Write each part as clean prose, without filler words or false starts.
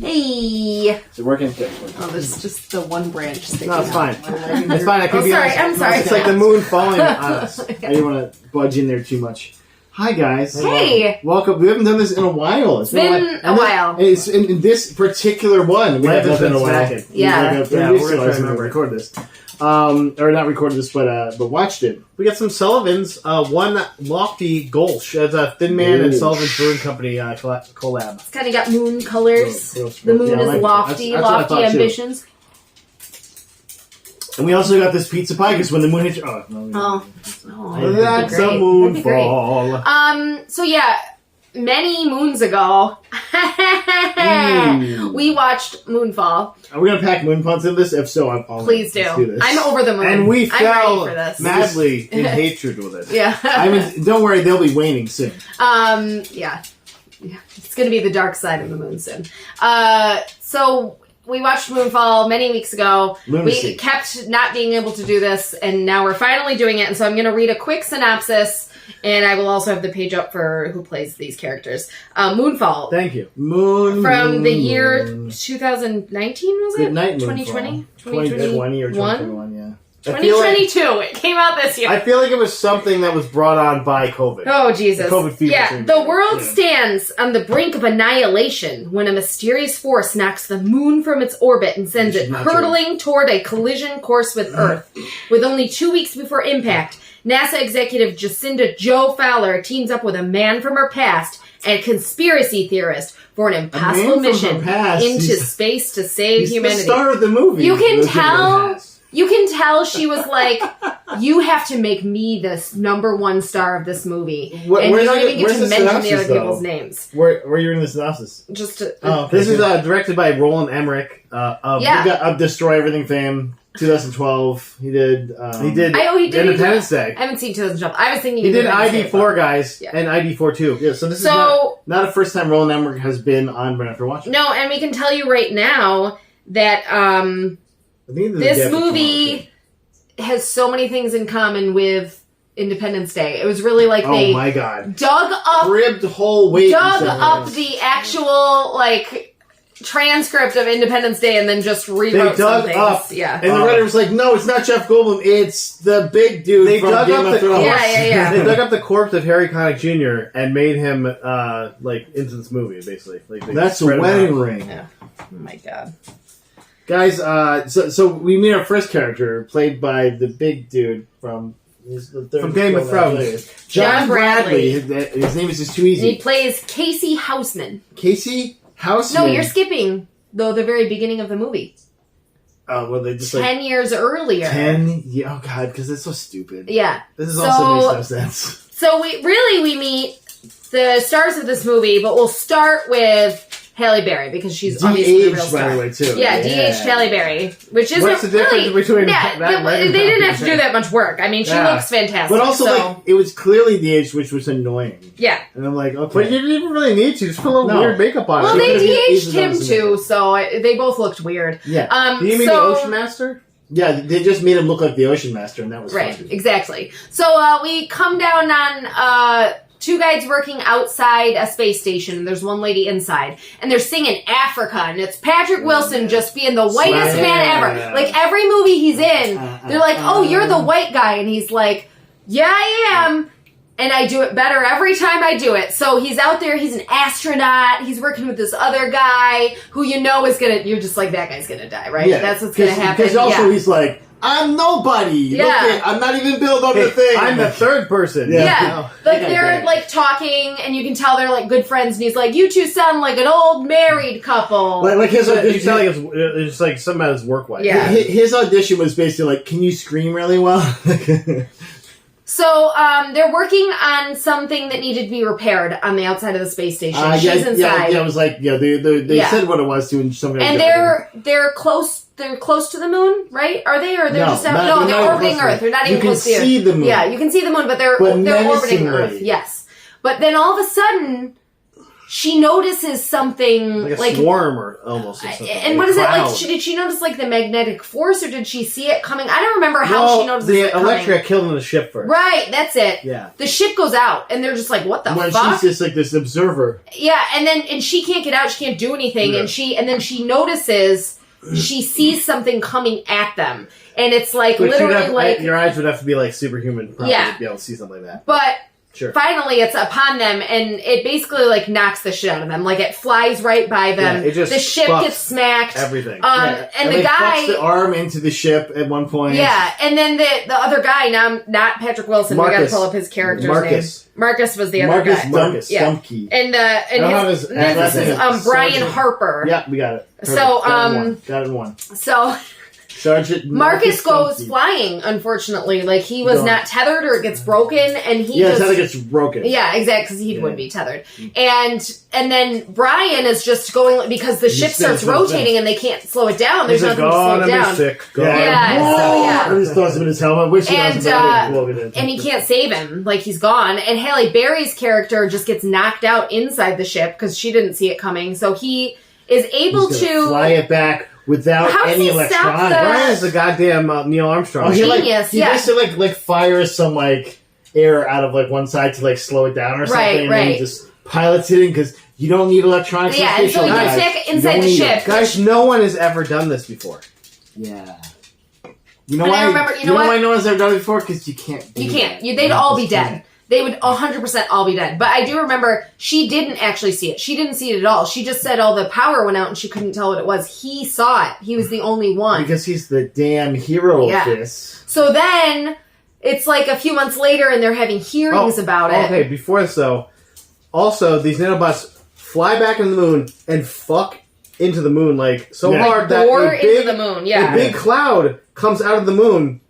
Hey. Is it working? Oh, there's just the one branch sticking No, it's fine. out. It's fine. I could be sorry. honest. I'm sorry. It's like the moon falling on us. I didn't want to budge in there too much. Hi, guys. Hey. Welcome. We haven't done this in a while. It's been a while. It's in this particular one. We haven't done it in a while. Yeah. We're Yeah, going to remember record this. Or not recorded this, but watched it. We got some Sullivans. One Lofty Gulch. That's a Thin Man and Sullivan's Brewing Company collab. It's kind of got moon colors. The moon is lofty, that's what I thought, lofty ambitions. Too. And we also got this pizza pie because when the moon hits... That's a moonfall. So yeah, many moons ago, we watched Moonfall. Are we going to pack moon puns in this? If so, Please do. I'm over the moon. And we fell ready for this. madly in hatred with it. Yeah. I mean, don't worry, they'll be waning soon. Yeah. It's going to be the dark side of the moon soon. So we watched Moonfall many weeks ago. Lunacy. We kept not being able to do this, and now we're finally doing it. And so I'm going to read a quick synopsis, and I will also have the page up for who plays these characters. Moonfall. Thank you. From the year 2019, was it? Good night, 2020? 2020 or 2021, yeah. 2022. It came out this year. I feel like it was something that was brought on by COVID. Oh, Jesus. The COVID fever. Yeah, the world stands on the brink of annihilation when a mysterious force knocks the moon from its orbit and sends it hurtling toward a collision course with Earth. With only 2 weeks before impact, NASA executive Jacinda Jo Fowler teams up with a man from her past and a conspiracy theorist for an impossible mission into space to save humanity. The star of the movie. You can tell she was like, you have to make me this #1 star of this movie. And you don't even get to mention the other people's names. Where are you in the synopsis? Just this is directed by Rolland Emmerich of Destroy Everything fame. 2012. He did Independence Day. I haven't seen 2012. I was thinking he did ID4 guys and ID4 too. Yeah, so this is not a first time Rolland Emmerich has been on Burn After Watching. No, and we can tell you right now that this movie has so many things in common with Independence Day. It was really like they dug up the actual transcript of Independence Day and then just rewrote some things. And the writer was like, no, it's not Jeff Goldblum, it's the big dude from Game of Thrones. Yeah. They dug up the corpse of Harry Connick Jr. and made him into this movie, basically. That's a wedding ring. Yeah. Oh my god. Guys, so we meet our first character, played by the big dude from Game of Thrones. John Bradley. His name is just too easy. And he plays Casey Houseman. Casey Houseman? No, you're skipping, though, the very beginning of the movie. Oh, well, they just 10 years earlier. 10? Yeah, oh, God, because it's so stupid. Yeah. This also makes no sense. So we meet the stars of this movie, but we'll start with Halle Berry because she's obviously the real star. By the way, too. Yeah, D-aged Halle Berry, which isn't What's the difference between that? They didn't have to do that much work. I mean, she looks fantastic. But also, it was clearly de-aged, which was annoying. Yeah. And I'm like, okay. But you didn't even really need to. Just put a little weird makeup on it. Well, they de-aged him, too, so they both looked weird. Yeah. Do you mean the Ocean Master? Yeah, they just made him look like the Ocean Master, and that was right. funny. Exactly. So we come down on two guys working outside a space station. There's one lady inside, and they're singing Africa, and it's Patrick Wilson just being the whitest man ever. Like every movie he's in, they're like, "Oh, you're the white guy," and he's like, "Yeah, I am." And I do it better every time I do it. So he's out there, he's an astronaut, he's working with this other guy who you're just like, that guy's gonna die, right? Yeah, that's what's gonna happen. Because also he's like, I'm nobody. Yeah. I'm not even billed on the thing. I'm the third person. Yeah. Like they're talking and you can tell they're like good friends and he's like, you two sound like an old married couple. Like his you sound like it's like something about his work wife. Yeah. His audition was basically like, can you scream really well? So, they're working on something that needed to be repaired on the outside of the space station. She's inside. Yeah, it was like, they said what it was to, and somebody. And they're close to the moon, right? Are they, or they're just out? No, they're orbiting Earth. They're not even close to the Earth. You can see the moon. Yeah, you can see the moon, but they're orbiting Earth. Yes, but then all of a sudden, she notices something like a swarm or almost. Or something. And what is it like? Did she notice like the magnetic force, or did she see it coming? I don't remember how she noticed it coming. The electric killed in the ship first. Right, that's it. Yeah. The ship goes out, and they're just like, "What the fuck?" She's just like this observer. Yeah, and she can't get out. She can't do anything, and then she notices. She sees something coming at them, and it's like literally like your eyes would have to be like superhuman, probably, to be able to see something like that. But. Sure. Finally, it's upon them, and it basically like knocks the shit out of them. Like it flies right by them. Yeah, the ship gets smacked. Everything. And the guy fucks the arm into the ship at one point. Yeah, and then the other guy, now not Patrick Wilson. Marcus. We got to pull up his character's name. Marcus was the other guy. Marcus Stumpke. And this is Brian Harper. Yeah, we got it. Perfect. So got it in one. So. Sergeant Marcus goes flying, unfortunately. Like, he was not tethered, or it gets broken, and he tether gets broken. Yeah, exactly, because he would be tethered. And then Brian is just going, because the ship starts rotating and they can't slow it down. There's nothing to slow it down. Sick. And he throws him in his helmet. And he can't save him. Like, he's gone. And Halle Berry's character just gets knocked out inside the ship, because she didn't see it coming. So he is able to fly it back without any electronics. Brian is the goddamn Neil Armstrong. Genius, he basically like fires some like air out of like one side to like slow it down or something, and then he just pilots it in because you don't need electronics. Yeah, and so you check inside the ship. Guys, no one has ever done this before. Yeah. You know why? You know why no one's ever done it before? Because you can't. They'd all be dead. They would 100% all be dead. But I do remember she didn't actually see it. She didn't see it at all. She just said all the power went out and she couldn't tell what it was. He saw it. He was the only one. Because he's the damn hero of this. So then, it's like a few months later and they're having hearings about it. Okay, before this though, also these nanobots fly back into the moon and fuck into the moon like so hard that a big cloud comes out of the moon.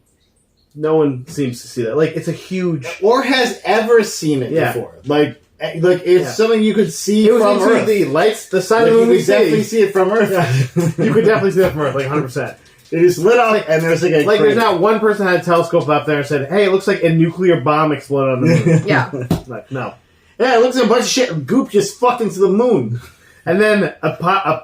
No one seems to see that. Like, it's a huge... Or has ever seen it before. Like it's something you could see from Earth. The lights, the side of the moon, you could definitely see it from Earth. Yeah. You could definitely see it from Earth, like 100%. It is lit up, and there's like a... Like, there's not one person had a telescope up there and said, hey, it looks like a nuclear bomb exploded on the moon. Yeah. Like, no. Yeah, it looks like a bunch of shit goop just fucked into the moon. And then a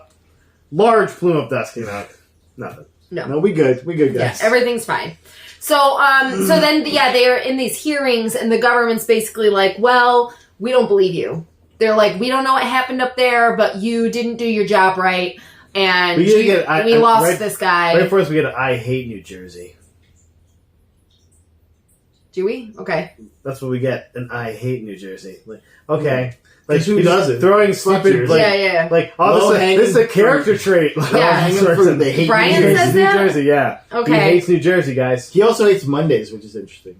large plume of dust came out. Nothing. No, we good. We good, guys. Yeah, everything's fine. So, so then, they are in these hearings, and the government's basically like, well, we don't believe you. They're like, we don't know what happened up there, but you didn't do your job right, and we lost this guy. Right first, we get I hate New Jersey. Do we? Okay. That's what we get, an I hate New Jersey. Like, okay. Like, who doesn't? Throwing stupid, like, like, oh, this is a character trait. Yeah. They hate Brian New Jersey. says New that? Jersey, yeah. Okay. He hates New Jersey, guys. He also hates Mondays, which is interesting.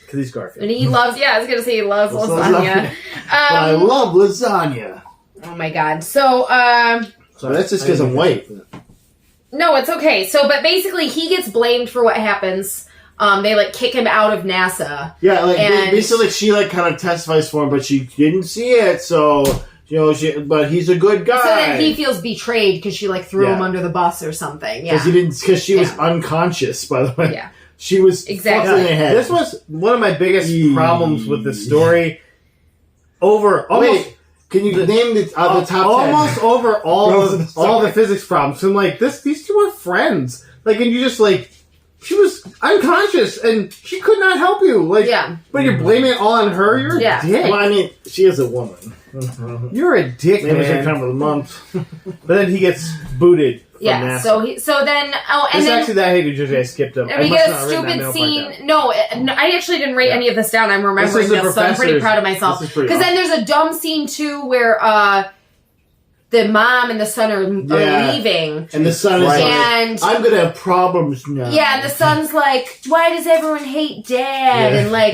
Because he's Garfield. And he loves, I was going to say he loves lasagna. I love lasagna. Oh my god. So, so that's just because I'm white. No, it's okay. So, but basically he gets blamed for what happens. They like kick him out of NASA. Yeah, like basically she like kind of testifies for him, but she didn't see it, so but he's a good guy. So then he feels betrayed because she like threw him under the bus or something. Yeah, because she was unconscious. By the way, yeah, she was exactly. Ahead. This was one of my biggest problems with the story. Can you name the top 10? Almost over all the physics problems. So I'm like, these two are friends. Like, and you just like. She was unconscious, and she could not help you. Like, but you're blaming it all on her. You're a dick. Well, I mean, she is a woman. You're a dick, man. Maybe she come with a month. But then he gets booted. From NASA. So then and then actually that I hate New Jersey. I skipped him. And we get a stupid scene. No, I actually didn't write any of this down. I'm remembering this, so I'm pretty proud of myself. Because then there's a dumb scene too where the mom and the son are leaving. And the son is like, I'm going to have problems now. Yeah, and the son's like, why does everyone hate Dad? Yeah. And like,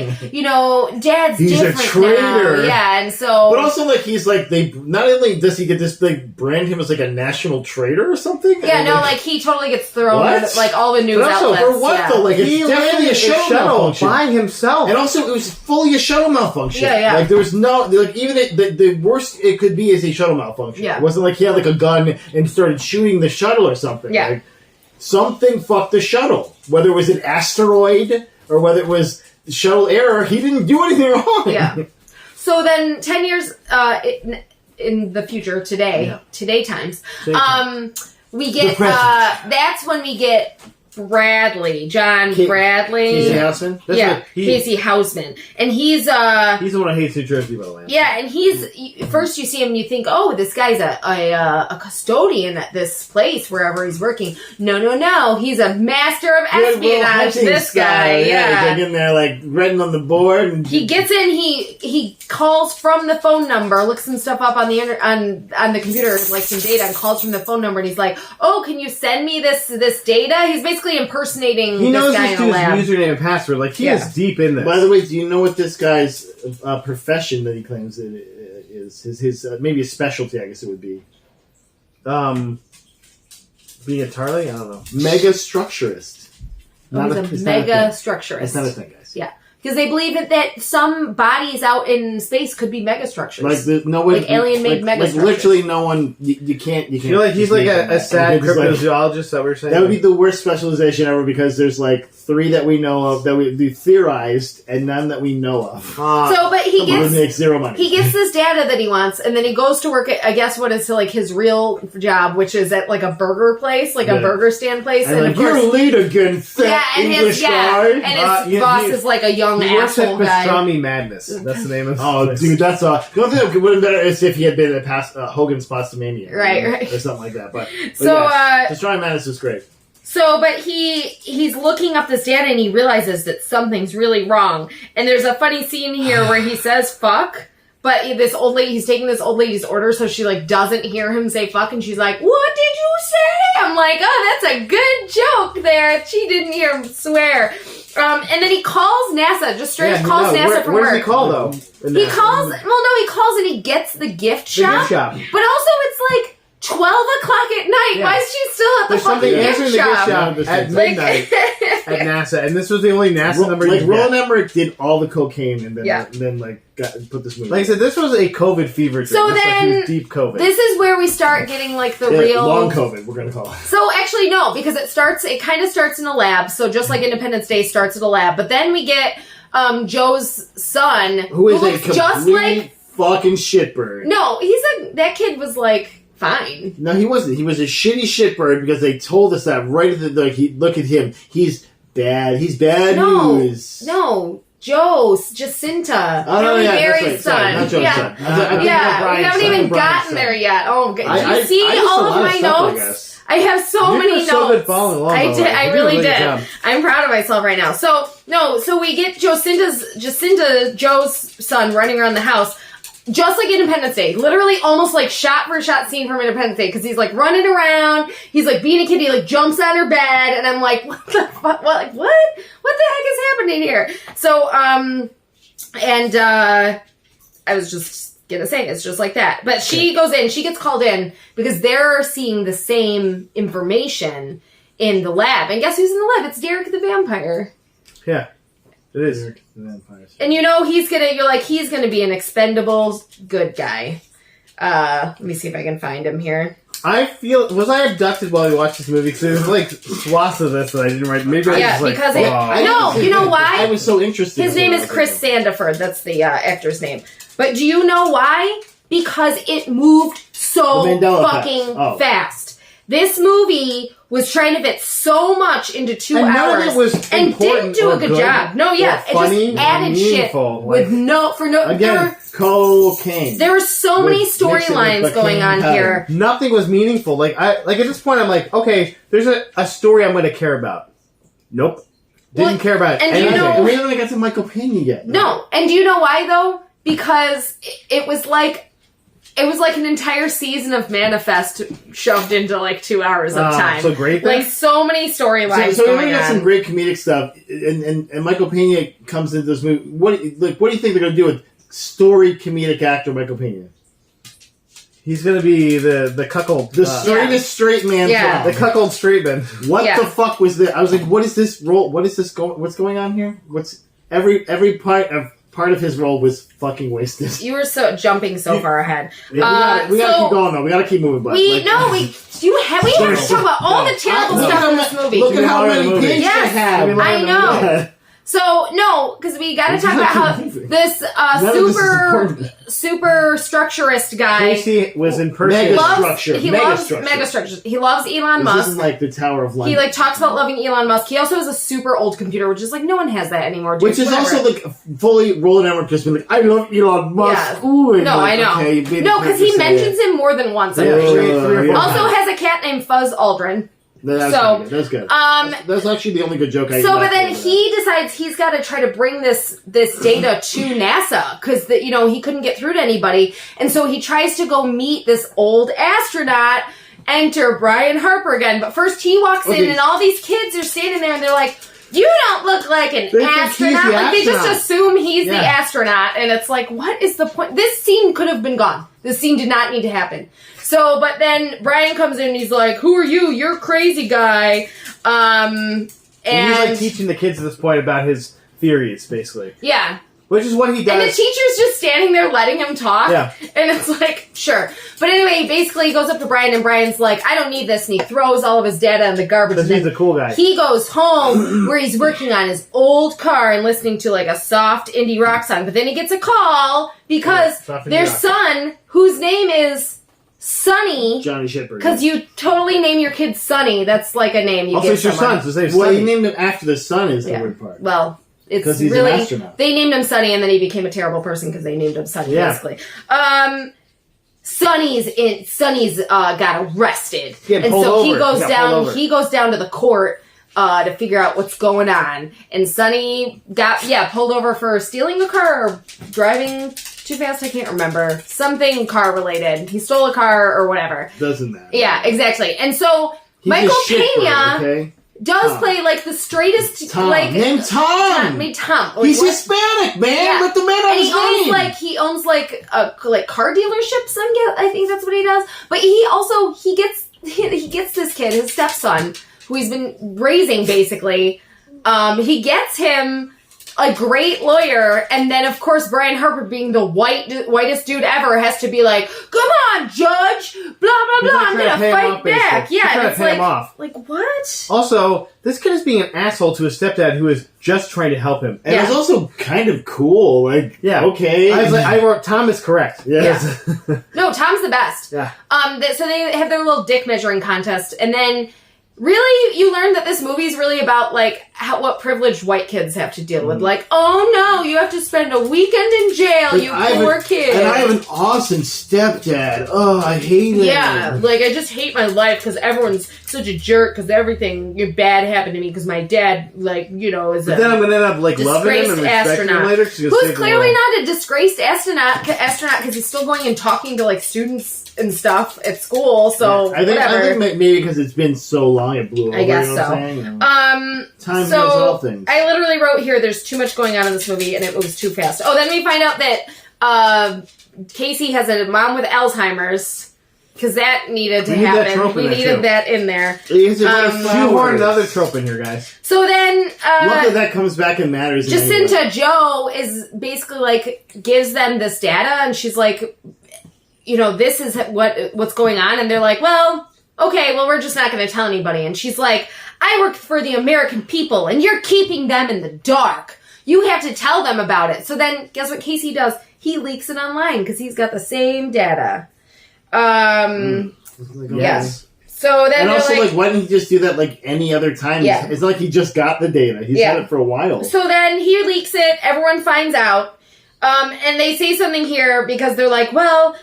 Dad's he's different a traitor. now. Yeah, and so... But also, like, he's like, not only does he get this, like, brand him as like a national traitor or something? Yeah, and like he totally gets thrown in, like, all the news outlets. For what, though? Like, it's definitely a shuttle malfunction. By himself. And also, it was fully a shuttle malfunction. Yeah. Like, there was no... Like, even the worst it could be is a shuttle malfunction. Yeah. It wasn't like he had, like, a gun and started shooting the shuttle or something. Yeah. Like, something fucked the shuttle. Whether it was an asteroid or whether it was the shuttle error, he didn't do anything wrong. Yeah. So then 10 years in the future today times. We get that's when we get Bradley, Bradley. Casey Houseman? Casey Houseman. And he's the one I hate New Jersey, by the way. Yeah, and first you see him and you think, oh, this guy's a custodian at this place, wherever he's working. No. He's a master of espionage, this guy. Yeah. He's in there, like, writing on the board. And he gets in, he calls from the phone number, looks some stuff up on the on the computer, like some data, and calls from the phone number, and he's like, oh, can you send me this data? He's basically impersonating this guy in the lab. His username and password. Like, he is deep in this. By the way, do you know what this guy's profession that he claims is? His maybe a specialty, I guess it would be. Being a Tarly? I don't know. Mega structurist. He's a mega structurist. It's not a thing, guys. Yeah. Because they believe that some bodies out in space could be megastructures. Like alien-made megastructures. Like literally no one, you can't... You know, like he's like a sad cryptozoologist that we're saying? That would be the worst specialization ever because there's like 3 that we know of that we theorized and none that we know of. But he makes zero money. He gets this data that he wants and then he goes to work at, I guess what is like his real job, which is at like a burger place, like a burger stand place. And of course, you're late again, fat English guy. And his boss is like a young asshole guy. Pastrami Madness. That's the name of it. Dude, that's the only thing that would have been better is if he had been at Hogan's Pastamania. Right. Or something like that. But Pastrami Madness was great. So, but he's looking up this data and he realizes that something's really wrong. And there's a funny scene here where he says fuck, but this old lady, he's taking this old lady's order so she like doesn't hear him say fuck and she's like, what did you say? I'm like, oh, that's a good joke there. She didn't hear him swear. And then he calls NASA, just straight up calls NASA from work. Where does he call though? He calls and he gets the gift shop. But also it's like 12 o'clock at night. Yeah. Why is she still at the fucking gift shop? At midnight at NASA, and this was the only NASA number. Like Rolland Emmerich did all the cocaine, and then put this movie. Like I said, this was a COVID fever. So then, deep COVID. This is where we start getting like the real long COVID. We're gonna call it. So actually, no, because it kind of starts in a lab. So just like Independence Day starts at a lab, but then we get Joe's son, who is a complete fucking shitbird. No, that kid was like. Fine. No, he wasn't. He was a shitty shitbird because they told us that right at the look at him. He's bad. He's bad news. No, Jacinta. Oh, no, Barry's son. Sorry, not Joe's son. We haven't even gotten there yet. Oh, do you see all of my notes? I have so many notes. So good following along. I really did. I'm proud of myself right now. So we get Jacinta, Joe's son, running around the house. Just like Independence Day. Literally almost like shot for shot scene from Independence Day. Because he's like running around. He's like being a kid. He like jumps on her bed. And I'm like, what the fuck? What the heck is happening here? So, I was just gonna say, it's just like that. But she goes in. She gets called in because they're seeing the same information in the lab. And guess who's in the lab? It's Derek the Vampire. Yeah. It is. And he's gonna be an expendable good guy. Let me see if I can find him here. Was I abducted while we watched this movie? Because there's like swaths of this that I didn't write. Maybe I was because you know why? I was so interested. His name is Chris Sandiford. That's the actor's name. But do you know why? Because it moved so fucking fast. This movie was trying to fit so much into 2 hours. None of it was and didn't do a good job. No, it just added shit with again, cocaine. There were so many storylines going on here. Nothing was meaningful. Like at this point, I'm like, okay, there's a story I'm going to care about. Nope, didn't care about it. And we haven't got to Michael Pena yet. No, and do you know why though? Because it was like an entire season of Manifest shoved into like 2 hours of time. So great, like so many storylines. So we got some great comedic stuff, and Michael Pena comes into this movie. What do you think they're going to do with storied comedic actor Michael Pena? He's going to be the cuckold, the straightest straight man. Yeah, the cuckold straight man. What the fuck was this? I was like, what is this role? What is this what's going on here? What's every part of his role was fucking wasted. You were jumping so far ahead. Yeah, we gotta keep going though. We gotta keep moving. But we have to talk about all the terrible stuff in this movie. Look at how many pages I have. I know. So, no, because we got to talk about how this super structurist guy... Casey was in person. He loves mega structures. He loves Elon Musk. This is like the Tower of London. He like talks about loving Elon Musk. He also has a super old computer, which is like, no one has that anymore. Dude. Which is also like fully Rolland Emmerich just being like, I love Elon Musk. Yeah. Ooh, no, like, I know. Okay, no, because he mentions him more than once. I'm sure. Also has a cat named Fuzz Aldrin. That's good. That's actually the only good joke I. But then he decides he's got to try to bring this data to NASA because he couldn't get through to anybody, and so he tries to go meet this old astronaut. Enter Brian Harper again, but first he walks in, and all these kids are standing there, and they're like, "You don't look like an astronaut." Like they just assume he's the astronaut, and it's like, what is the point? This scene could have been gone. This scene did not need to happen. So, but then Brian comes in and he's like, "Who are you? You're a crazy guy." And he's like teaching the kids at this point about his theories, basically. Yeah. Which is what he does. And the teacher's just standing there letting him talk. Yeah. And it's like, sure. But anyway, basically he goes up to Brian and Brian's like, I don't need this. And he throws all of his data in the garbage. Because he's a cool guy. He goes home where he's working on his old car and listening to like a soft indie rock song. But then he gets a call because their son, whose name is Sonny. Johnny Shepard. Because you totally name your kid Sonny. That's like a name you also, give it's your someone. son. So his name's Well, Sonny. he named him after the son is the weird part. Well... It's he's really, an astronaut. They named him Sonny and then he became a terrible person because they named him Sonny, basically. Sonny's got arrested. And so he goes down to the court to figure out what's going on. And Sonny got, pulled over for stealing a car or driving too fast, I can't remember. Something car related. He stole a car or whatever. Doesn't matter. Yeah, exactly. And so Michael Pena... does play like the straightest named Tom. Like, he's Hispanic, man. Yeah. Let the man have his name. He owns like car dealerships. I think that's what he does. But he gets this kid, his stepson, who he's been raising basically. He gets him a great lawyer, and then of course Brian Harper, being the whitest dude ever, has to be like, "Come on, judge, blah blah blah, I'm gonna fight back." Yeah, and it's like what? Also, this kid is being an asshole to his stepdad, who is just trying to help him, and it's also kind of cool. Like, okay, I wrote Tom is correct. Yes. Yeah. No, Tom's the best. Yeah. So they have their little dick measuring contest, and then. Really, you learn that this movie is really about, like, what privileged white kids have to deal with. Like, oh no, you have to spend a weekend in jail, you poor kid. And I have an awesome stepdad. Oh, I hate it. Yeah, like, I just hate my life because everyone's such a jerk because everything bad happened to me because my dad, like, is but then I'm going to end up, like, loving him and respecting him later. Who's clearly not a disgraced astronaut because he's still going and talking to, like, students and stuff at school, so I think maybe because it's been so long it blew over. I guess so. Time heals all things. I literally wrote here there's too much going on in this movie and it moves too fast. Oh, then we find out that Casey has a mom with Alzheimer's because that needed to happen. We needed that in there. Shoehorn another trope in here, guys. So then luckily that comes back and matters. Jacinta Joe is basically like gives them this data and she's like, this is what's going on. And they're like, well, okay, well, we're just not going to tell anybody. And she's like, I work for the American people, and you're keeping them in the dark. You have to tell them about it. So then, guess what Casey does? He leaks it online, because he's got the same data. Yes. So then and also, like, why didn't he just do that, like, any other time? Yeah. It's not like he just got the data. He's had it for a while. So then he leaks it. Everyone finds out. And they say something here, because they're like, well...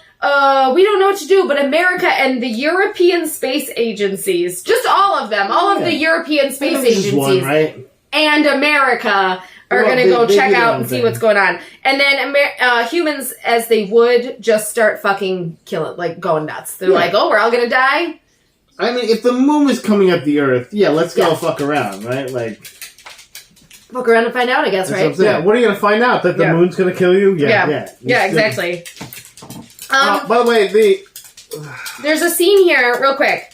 we don't know what to do, but America and the European space agencies, just all of them, all of the European space agencies and America are going to go check out and see what's going on. And then humans, as they would, just start fucking killing, like going nuts. They're like, oh, we're all going to die? I mean, if the moon was coming up the Earth, let's go fuck around, right? Like... Fuck around and find out, I guess, right? What are you going to find out? That the moon's going to kill you? Yeah, exactly. By the way, there's a scene here, real quick.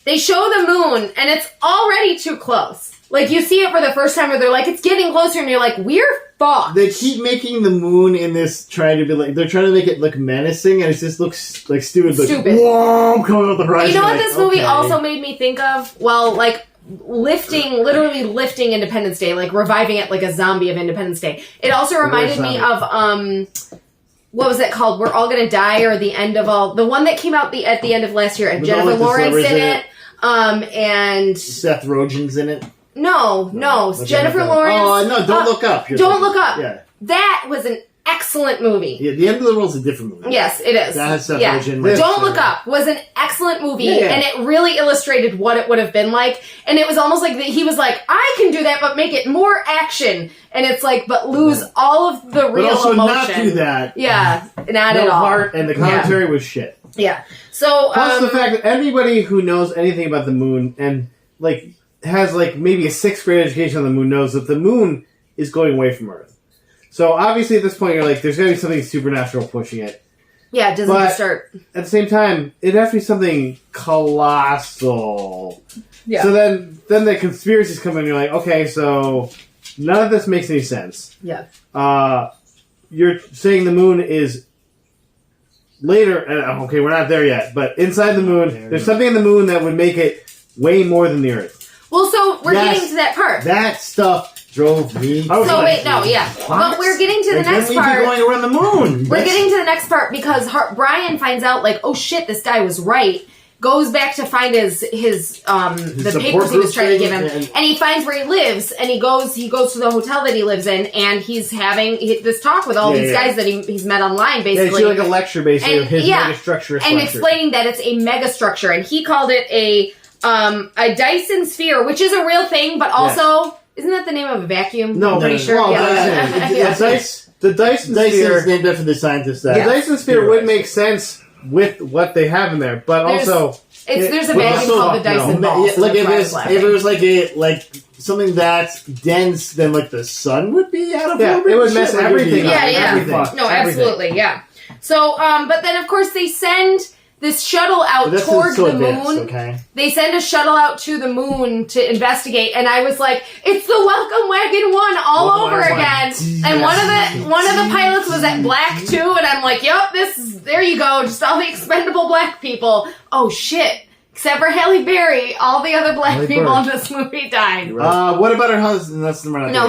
They show the moon, and it's already too close. Like, you see it for the first time, where they're like, it's getting closer, and you're like, we're fucked. They keep making the moon in this, trying to be like, they're trying to make it look menacing, and it just looks like stupid. Like, whoa, coming up the horizon. You know what this movie also made me think of? Well, like, literally lifting Independence Day, like reviving it like a zombie of Independence Day. It also reminded me of what was it called? We're All Gonna Die, or the end of all, the one that came out at the end of last year, and Jennifer Lawrence in it, and Seth Rogen's in it. No, Jennifer Lawrence. Oh no, Don't Look Up. Don't Look Up. Yeah, that was an excellent movie. Yeah, The End of the World is a different movie. Yes, it is. That has Seth Rogen. Don't Look Up was an excellent movie, and it really illustrated what it would have been like. And it was almost like he was like, I can do that, but make it more action. And it's like, but lose all of the real but also emotion. not do that. Yeah, not at all. Heart, and the commentary was shit. Yeah. So plus the fact that anybody who knows anything about the moon and like has like maybe a 6th grade education on the moon knows that the moon is going away from Earth. So obviously at this point you're like, there's got to be something supernatural pushing it. Yeah, it doesn't just start. At the same time, it has to be something colossal. Yeah. So then the conspiracies come in and you're like, okay, so none of this makes any sense. Yeah. You're saying the moon is later, okay, we're not there yet, but inside the moon, there's something in the moon that would make it way more than the Earth. Well, so we're getting to that part. That stuff drove me. But we're getting to the next part. We'd be going around the moon. We're getting to the next part because Brian finds out, like, oh shit, this guy was right. Goes back to find his the papers he was trying to give him, and he finds where he lives, and he goes to the hotel that he lives in, and he's having this talk with all these guys that he's met online, basically. Yeah, it's like a lecture, basically, of his megastructure. And explaining that it's a megastructure, and he called it a Dyson sphere, which is a real thing, but also isn't that the name of a vacuum? No, I'm pretty sure. Well, the Dyson sphere is named after the scientist. The Dyson sphere would make sense with what they have in there, but there's a vacuum called the Dyson ball. Like if it was like something that's dense, then like the sun would be out of orbit. It would mess everything up. Everything. No, absolutely, yeah. So, but then of course they send this shuttle out towards the moon. Okay. They send a shuttle out to the moon to investigate, and I was like, "It's the Welcome Wagon 1 all over again." And one of the pilots was at black too, and I'm like, "Yep, there you go, just all the expendable black people." Oh shit! Except for Halle Berry, all the other black people in this movie died. What about her husband?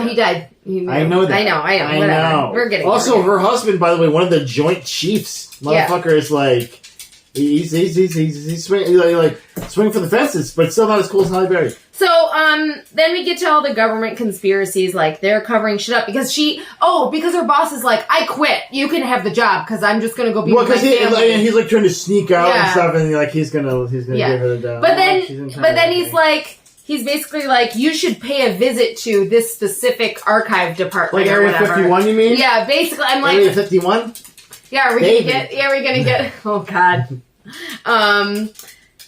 He died. I know that. I know. Whatever. We're getting also her husband. By the way, one of the Joint Chiefs. Motherfucker is like. He's swinging for the fences, but still not as cool as Halle Berry. So, then we get to all the government conspiracies, like, they're covering shit up because because her boss is like, I quit, you can have the job, because I'm just gonna go be with my family. He's like trying to sneak out and stuff, and like, he's gonna give her the job. But then he's basically like, you should pay a visit to this specific archive department. Like Area 51, you mean? Yeah, basically, I'm like... Area 51? Yeah, are we gonna get... Oh, God.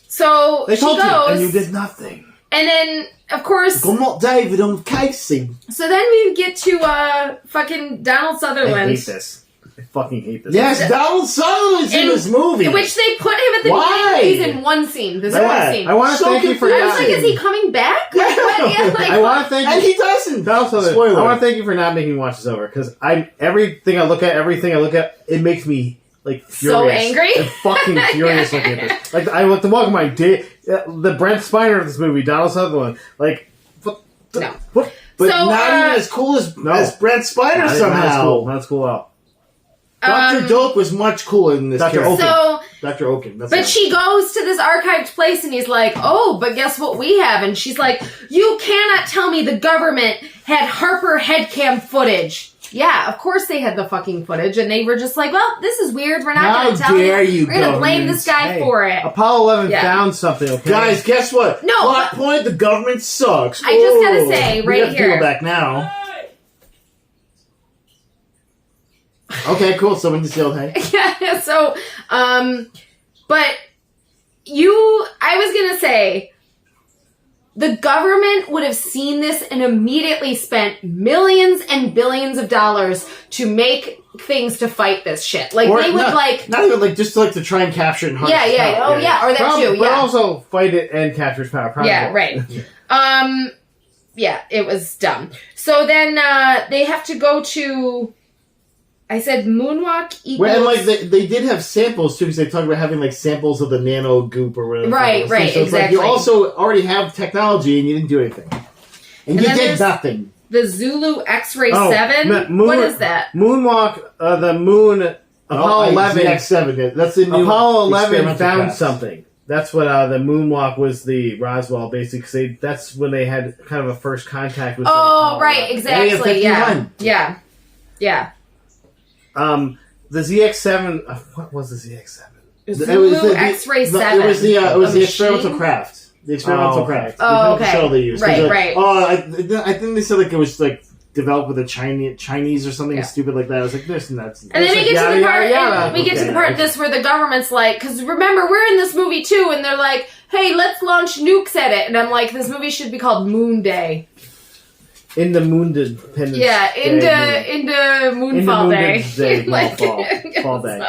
So they she goes... and you did nothing. And then, of course... I'm not David, I'm Casey. So then we get to, fucking Donald Sutherland. I hate this. I fucking hate this. Yes, Donald Sutherland's in this movie. Which they put him at the beginning. He's in one scene. This one scene. I want to thank you for... I was like, is he coming back? I want to thank you. And he doesn't. Donald Sutherland. I want to thank you for not making me watch this over, because everything I look at, it makes me... like furious. So angry? I'm fucking furious looking at this. Like, I look to welcome my day. The Brent Spiner of this movie, Donald Sutherland. Like, what? But so, not even as cool as Brent Spiner somehow. Not as cool at all. Dr. Dope was much cooler than this Dr. character. So, Dr. Oaken. But she goes to this archived place and he's like, oh, but guess what we have? And she's like, you cannot tell me the government had Harper headcam footage. Yeah, of course they had the fucking footage, and they were just like, well, this is weird, we're not going to tell you. We're going to blame this guy for it. Apollo 11 found something, okay? Guys, guess what? No. Plot point, the government sucks. I just got to say, right we have here. To go back now. Okay, cool, someone just yelled, hey. Yeah, so, I was going to say, the government would have seen this and immediately spent millions and billions of dollars to make things to fight this shit. Like, or they would not even just to try and capture it and hunt it. Yeah. Oh, yeah. Or that too. But also fight it and capture its power. Yeah, right. Yeah, it was dumb. So then they have to go to I said moonwalk equals... Well, and like they did have samples too, because they talked about having like samples of the nano goop or whatever. Right, so exactly. Like you also already have technology and you didn't do anything. And you did nothing. The Zulu X-Ray 7? What is that? Moonwalk, the moon... Apollo 11. ZX-7. That's the new Apollo 11 found craft. something. That's what the moonwalk was. The Roswell, basically. That's when they had kind of a first contact with. Oh, right, exactly. Yeah. The ZX-7. What was the ZX-7? Zulu X-Ray 7. It was the experimental craft. The experimental craft. Oh, okay. The shuttle they used. Right. Oh, I think they said like it was like developed with a Chinese or something stupid like that. I was like, this and that's. And then we get to the part. We get to the part of this where the government's like, because remember we're in this movie too, and they're like, "Hey, let's launch nukes at it," and I'm like, this movie should be called Moon Day. In the Moon Independence. Yeah, into Moonfall Day. Fall Day.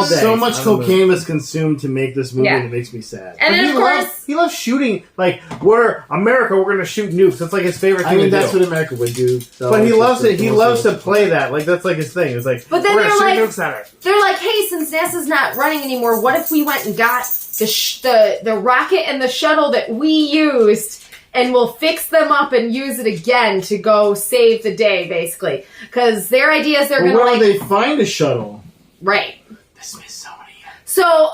So much cocaine was consumed to make this movie, and it makes me sad. And then, of course... He loves shooting. Like, we're America, we're going to shoot nukes. That's like his favorite thing to do. That's what America would do. So but he loves it. He loves to play that. Like, that's like his thing. It's like, but then we're going to shoot nukes at it. They're like, hey, since NASA's not running anymore, what if we went and got the rocket and the shuttle that we used... and we'll fix them up and use it again to go save the day, basically. Because their idea is they're going to where would they find a shuttle? Right. This makes so many years. So,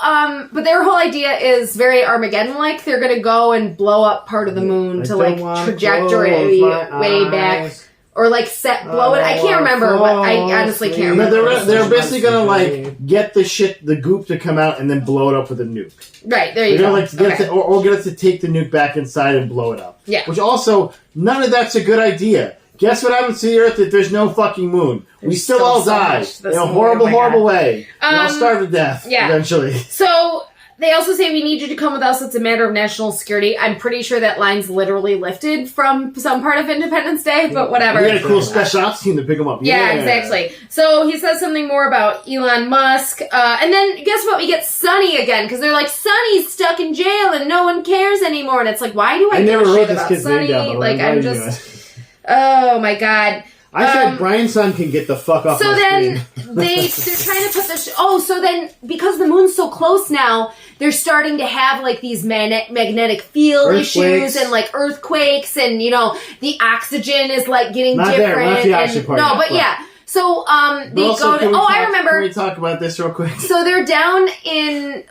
but their whole idea is very Armageddon-like. They're going to go and blow up part of the moon to, like, trajectory way back. Or, like, blow it. I can't remember. I honestly can't remember. They're basically going to, like, get the goop to come out and then blow it up with a nuke. Right, there you go. Like, get it or get it to take the nuke back inside and blow it up. Yeah. Which also, none of that's a good idea. Guess what happens to the Earth if there's no fucking moon? We still all die. In a horrible way. We all starve to death eventually. So... they also say we need you to come with us. It's a matter of national security. I'm pretty sure that line's literally lifted from some part of Independence Day, but whatever. We had a cool special ops team to pick them up. Yeah, exactly. So he says something more about Elon Musk. And then guess what? We get Sonny again, because they're like, Sonny's stuck in jail and no one cares anymore. And it's like, why do I give a shit about Sonny? Like, I'm just... oh, my God. I said Brian's son can get the fuck off my screen. So then they're trying to put the... so then, because the moon's so close now, they're starting to have, like, these magnetic field issues and, like, earthquakes and, you know, the oxygen is, like, getting different. Not the oxygen part. No, but yeah. So, they go to... I remember. Can we talk about this real quick? So they're down in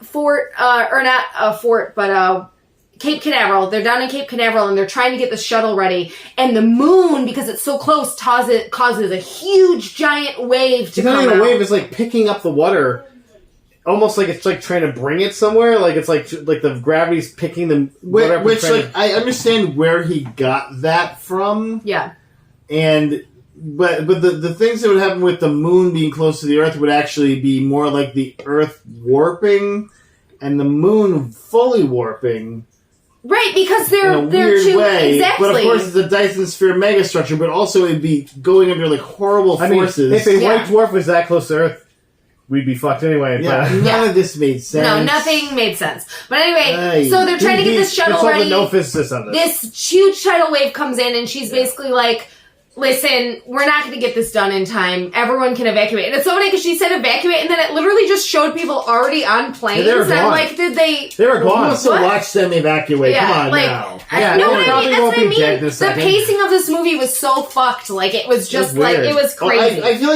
Cape Canaveral. They're down in Cape Canaveral and they're trying to get the shuttle ready. And the moon, because it's so close, causes a huge giant wave to come out. It's not even a wave, it's like picking up the water. Almost like it's like trying to bring it somewhere. Like it's like the gravity's picking them. Which I understand where he got that from. Yeah. But the things that would happen with the moon being close to the Earth would actually be more like the Earth warping and the moon fully warping. Right, because they're weird too way. exactly. But of course, it's a Dyson sphere megastructure. But also, it'd be going under like horrible forces. If a white dwarf was that close to Earth, we'd be fucked anyway. Yeah, none of this made sense. No, nothing made sense. But anyway, so they're trying to get this shuttle ready. No physicists on this. This huge tidal wave comes in, and she's basically like, listen, we're not going to get this done in time. Everyone can evacuate. And it's so funny because she said evacuate, and then it literally just showed people already on planes. Yeah, and I'm like, did they... They were gone. Who wants to watch them evacuate? Yeah, come on like, now. Yeah, no, that's what I mean. The pacing of this movie was so fucked. Like, it was just like, it was crazy. I feel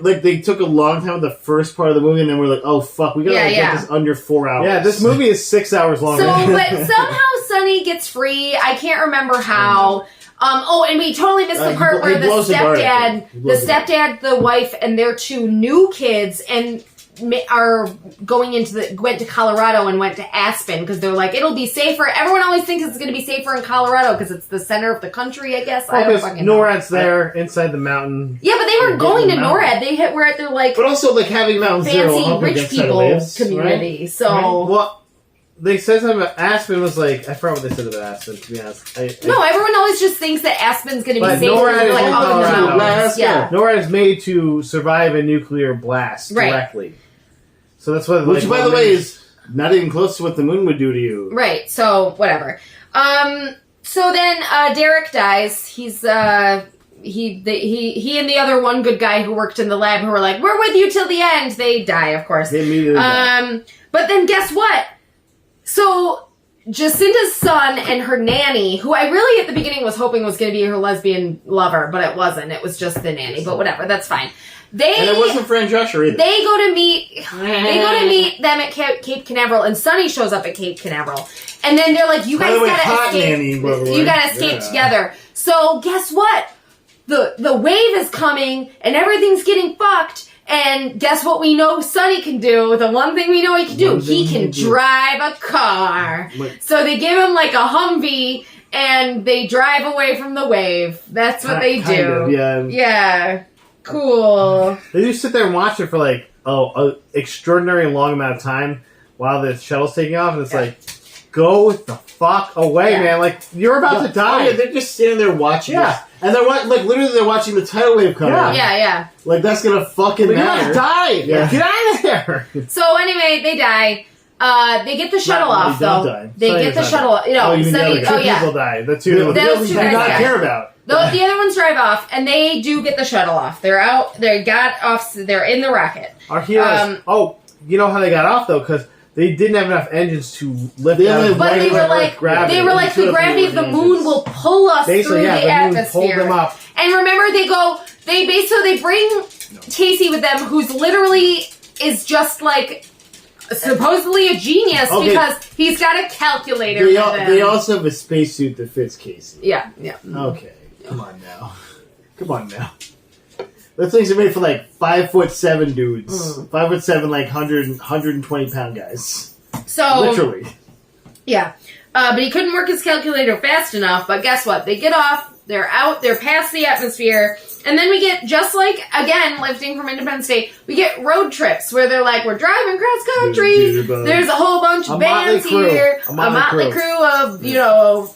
like they took a long time with the first part of the movie, and then we're like, oh, fuck, we gotta get this under 4 hours. Yeah, this movie is 6 hours long. So, but somehow Sonny gets free. I can't remember how. And we totally missed the part where the stepdad, the wife, and their 2 new kids, and are went to Colorado and went to Aspen because they're like, it'll be safer. Everyone always thinks it's going to be safer in Colorado because it's the center of the country, I guess. I don't fucking know. NORAD's there inside the mountain. Yeah, but they weren't going to NORAD. They were at their like, but also like having Mount Zero fancy rich people community. Right? So well. They said something about Aspen was like... I forgot what they said about Aspen, to be honest. No, everyone always just thinks that Aspen's going to be safer. NORAD is made to survive a nuclear blast directly. So that's what... Which, by the way, is not even close to what the moon would do to you. Right, so whatever. So then Derek dies. He's... he and the other one good guy who worked in the lab who were like, we're with you till the end. They die, of course. They immediately die. But then guess what? So Jacinda's son and her nanny, who I really at the beginning was hoping was going to be her lesbian lover, but it wasn't. It was just the nanny. But whatever, that's fine. And it wasn't Fran Drescher either. They go to meet them at Cape Canaveral, and Sonny shows up at Cape Canaveral, and then they're like, "You guys gotta escape. Nanny, you gotta escape together." So guess what? The wave is coming, and everything's getting fucked. And guess what we know Sonny can do? The one thing we know he can do. He can drive a car. So they give him like a Humvee, and they drive away from the wave. That's what they do. Yeah. Cool. They just sit there and watch it for like an extraordinary long amount of time while the shuttle's taking off, and it's like, go the fuck away, man! Like you're about to die. Oh, yeah, they're just standing there watching. Yeah, and they're like literally they're watching the tidal wave come. Yeah. Like that's gonna fucking matter. You're gonna die. Yeah. Get out of there. So anyway, they die. They get the shuttle off though. They get the shuttle. People die. The two guys do not care about. The other ones drive off, and they do get the shuttle off. They're out. They got off. They're in the rocket. Our heroes. You know how they got off though? Because they didn't have enough engines to lift them. But they were like, the gravity of the moon will pull us through the atmosphere. Pulled them up. And remember, they bring Casey with them, who's literally is just like supposedly a genius because he's got a calculator. They also have a spacesuit that fits Casey. Yeah. Okay. Come on now. Those things are made for like 5'7" dudes. 5'7", like 120 pound guys. So literally. Yeah. But he couldn't work his calculator fast enough, but guess what? They get off, they're out, they're past the atmosphere, and then we get, just like, again, lifting from Independence Day, we get road trips where they're like, we're driving cross country, there's a whole bunch of bands here, a motley crew of,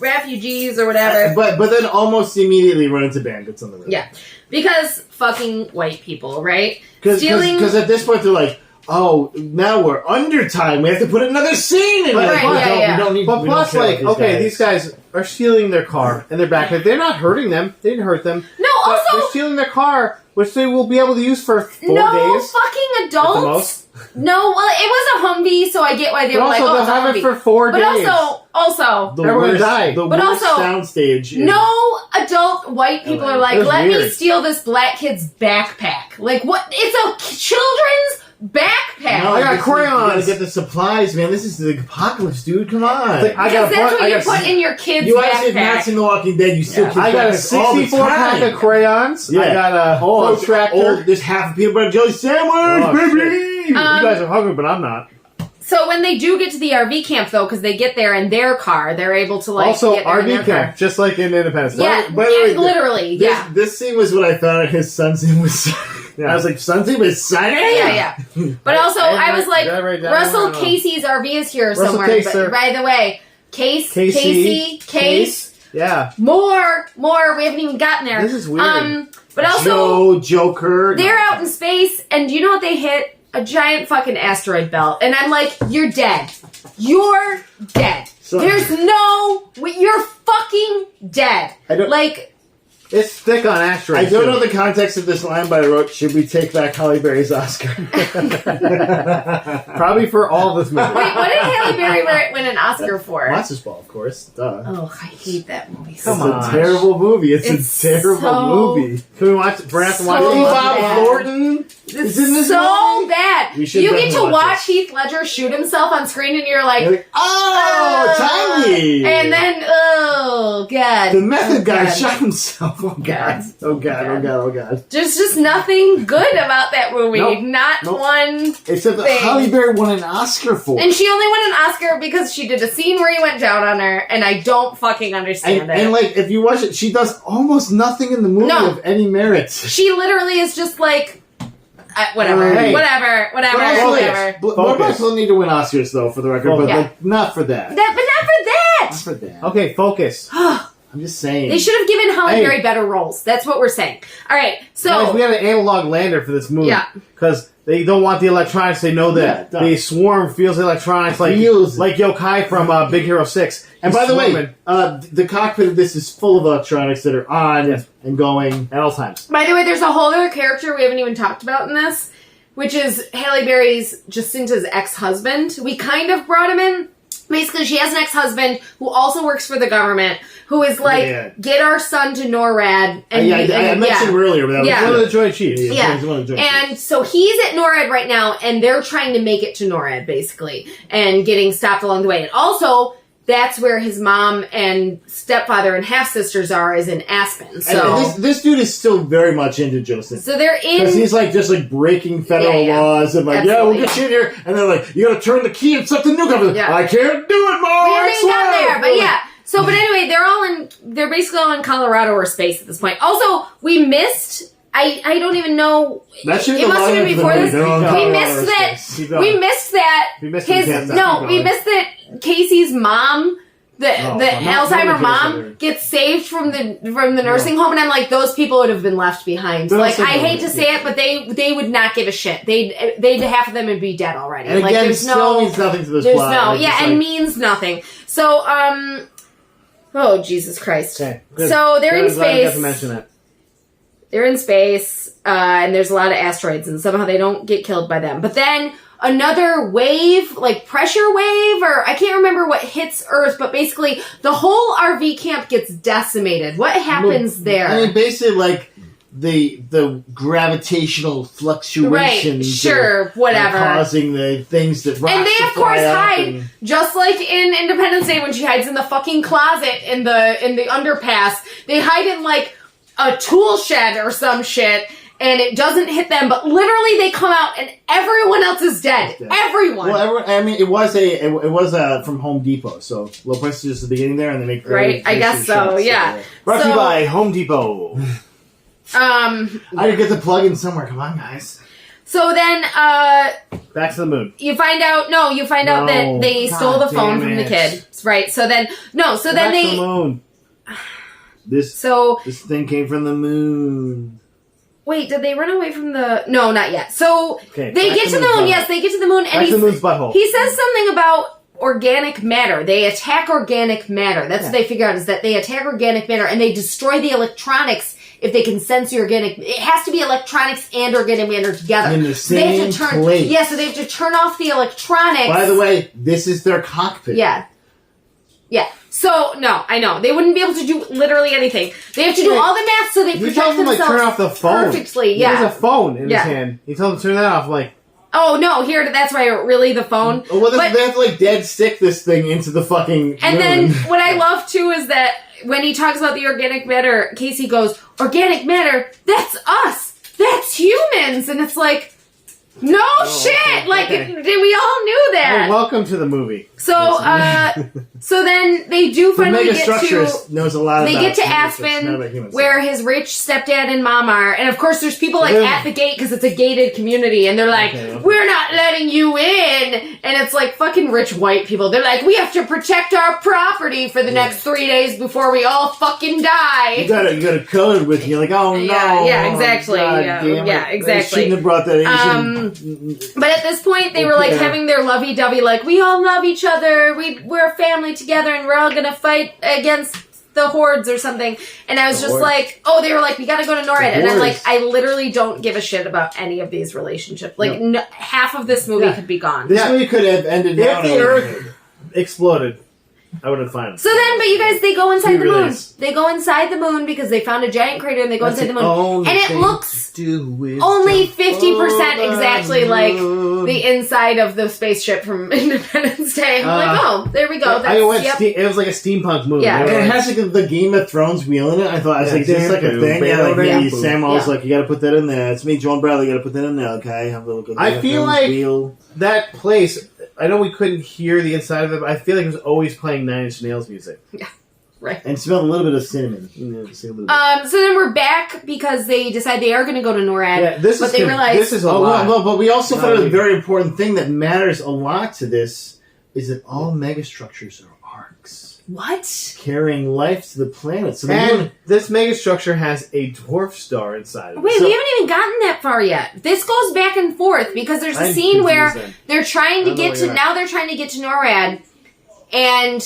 refugees or whatever. But then almost immediately run into bandits on the road. Yeah. Because fucking white people, right? Because at this point they're like, oh, now we're under time. We have to put another scene in. We don't need. But plus, these guys are stealing their car and they're back. They're not hurting them. They didn't hurt them. No, also they're stealing their car, which they will be able to use for 4 days. No fucking adults. No, well, it was a Humvee, so I get why they were like, they'll have it for 4 days. But also, everyone died. The worst soundstage. No adult white people are like, let me steal this black kid's backpack. Like, what? It's a children's backpack. No, I got crayons. You gotta get the supplies, man. This is the apocalypse, dude. Come on. Because that's what you put in your kid's backpack. You honestly have not seen The Walking Dead. You still I got a 64 pack of crayons. Yeah. I got a protractor. There's half a peanut butter jelly sandwich, baby. You guys are hungry, but I'm not. So when they do get to the RV camp, though, because they get there in their car, they're able to also get there RV camp, just like in Independence. Yeah, literally. This scene was what I thought his son's name was. I was like, son's name is Sonny? Yeah. But also, I was like, Russell Casey's RV is here somewhere. But by the way, Casey. Yeah. More. We haven't even gotten there. This is weird. But also, Joker. They're out in space, and do you know what they hit? A giant fucking asteroid belt. And I'm like, you're dead. You're dead. You're fucking dead. It's thick on asteroids. I don't know the context of this line, but I wrote, should we take back Halle Berry's Oscar? Probably for all this movie. Wait, what did Halle Berry win an Oscar for? Monsters Ball, of course. Duh. Oh, I hate that movie. It's a terrible movie. It's a terrible movie. Can we watch it? Watch Bob Thornton? It's so bad. You get to watch Heath Ledger shoot himself on screen and you're like oh, tiny. And then, oh, God. The method guy shot himself. Oh, God. Oh, God. There's just nothing good about that movie. Not one except that Halle Berry won an Oscar for it. And she only won an Oscar because she did a scene where he went down on her, and I don't fucking understand it. And, if you watch it, she does almost nothing in the movie of any merit. She literally is just like... whatever. More people need to win Oscars, though, for the record, but not for that. But not for that! Not for that. Okay, focus. I'm just saying. They should have given Halle Berry better roles. That's what we're saying. All right, so... Guys, we have an analog lander for this moon. Yeah. Because they don't want the electronics. They know that the swarm feels the electronics like Yokai from Big Hero 6. And by the way, the cockpit of this is full of electronics that are on and going at all times. By the way, there's a whole other character we haven't even talked about in this, which is Halle Berry's Jacinta's ex-husband. We kind of brought him in. Basically, she has an ex-husband who also works for the government, who is like, get our son to NORAD. And I mentioned him earlier, but that was one of the Joint Chiefs. And so he's at NORAD right now, and they're trying to make it to NORAD, basically, and getting stopped along the way. And also, that's where his mom and stepfather and half-sisters are, is in Aspen. So and this dude is still very much into Joseph. So they're in... Because he's like just like breaking federal laws and like, we'll get you in here. And they're like, you gotta turn the key and something new comes. I can't do it, Mom! We haven't got there, but yeah. So, but anyway, they're basically all in Colorado or space at this point. Also, we missed... I don't even know. It must have been before this. We missed that Casey's mom, the Alzheimer mom, gets saved from the nursing home, and I'm like, those people would have been left behind. Like, I hate to say it, but they would not give a shit. They'd half of them would be dead already. And like, again, still means nothing to this plot. And means nothing. So, oh Jesus Christ! Okay, so they're in space. I got to mention that. They're in space, and there's a lot of asteroids, and somehow they don't get killed by them. But then another wave, like pressure wave, or I can't remember what hits Earth, but basically the whole RV camp gets decimated. What happens there? I mean, basically, like, the gravitational fluctuations whatever. Are causing the things that rocks and they of course hide, just like in Independence Day when she hides in the fucking closet in the underpass. They hide in, like, a tool shed or some shit, and it doesn't hit them, but literally they come out and everyone else is dead. Everyone. Well, I mean, it was from Home Depot, so low prices just at the beginning there, and they make I guess so. Yeah. Brought to you by Home Depot. I did get the plug in somewhere. Come on, guys. So then, back to the moon. You find out that they stole the phone from the kid, right? So then, back to the moon. This thing came from the moon. Wait, did they run away from the... No, not yet. So, they get to the moon. Yes, they get to the moon. And the moon's butthole. He says something about organic matter. They attack organic matter. That's what they figure out, is that they attack organic matter, and they destroy the electronics if they can sense the organic... It has to be electronics and organic matter together. In the same place. Yeah, so they have to turn off the electronics. By the way, this is their cockpit. Yeah. Yeah. So, no, I know. They wouldn't be able to do literally anything. They have to do all the math so they protect themselves turn off the phone. Perfectly, He has a phone in his hand. He told them to turn that off, like... Oh, no, that's right, really, the phone? Well, they have to, like, dead stick this thing into the fucking And then, what I love, too, is that when he talks about the organic matter, Casey goes, organic matter? That's us! That's humans! And it's like... No shit! Okay. Like, we all knew that. Oh, welcome to the movie. So, so then they do finally get to... knows a lot they get to Aspen, where his rich stepdad and mom are. And of course, there's people, like, at the gate, because it's a gated community. And they're like, we're not letting you in! And it's like fucking rich white people. They're like, we have to protect our property for the next 3 days before we all fucking die. You got a code with you. Like, oh, no. Yeah, exactly. Yeah, exactly. I shouldn't have brought that in. But at this point, they were like having their lovey-dovey, like, we all love each other, we're a family together, and we're all gonna fight against the hordes or something. And I was just like, they were like, we gotta go to NORAD. And I'm like, I literally don't give a shit about any of these relationships. Like, half of this movie could be gone. This movie could have ended if the Earth exploded. I would have found. So then, but you guys, they go inside the moon. They go inside the moon because they found a giant crater, and they go inside the moon, and it looks only 50% exactly like the inside of the spaceship from Independence Day. I'm like, oh, there we go. It was like a steampunk movie. Yeah, it has like the Game of Thrones wheel in it. I thought, this is like a thing. Yeah, Samuel's like, you got to put that in there. It's me, Joan Bradley. You got to put that in there. Okay, have a little. I feel like that place. I know we couldn't hear the inside of it, but I feel like it was always playing Nine Inch Nails music. Yeah, right. And smelled a little bit of cinnamon. So then we're back because they decide they are going to go to NORAD. Yeah, they realize this is a lot. Well, but we also found a very important thing that matters a lot to this is that all megastructures are sparks. What? Carrying life to the planet. So and this megastructure has a dwarf star inside. Wait, we haven't even gotten that far yet. This goes back and forth because there's a scene where they're trying to get to they're trying to get to NORAD, and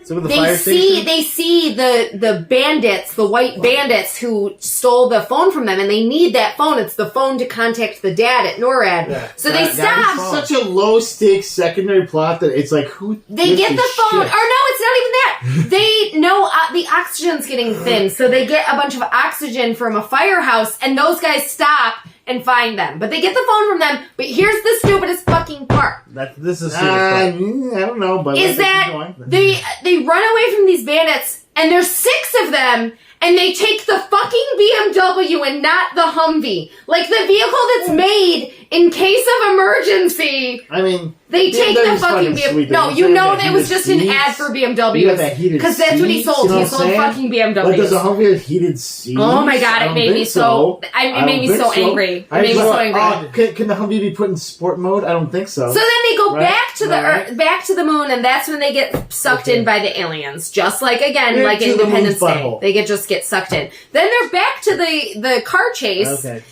they see the bandits, the white bandits who stole the phone from them, and they need that phone. It's the phone to contact the dad at NORAD. Yeah. So they stop. Such a low stakes secondary plot that it's like who they get the phone. Shit? Or no, it's not even that. They know the oxygen's getting thin, so they get a bunch of oxygen from a firehouse, and those guys stop and find them. But they get the phone from them. But here's the stupidest fucking part. This is I don't know, but is that they run away from these bandits, and there's 6 of them, and they take the fucking BMW and not the Humvee, like the vehicle that's made in case of emergency. I mean, they take the fucking BMW. No, you know that was just an ad for BMWs because that's what he sold. He sold fucking BMWs. But does a Humvee have heated seats? Oh my god, it made me so. It made me so angry. It made me so angry. Can the Humvee be put in sport mode? I don't think so. So then they go back to the Earth, back to the moon, and that's when they get sucked in by the aliens. Just like like Independence Day, they get sucked in. Then they're back to the car chase. Okay.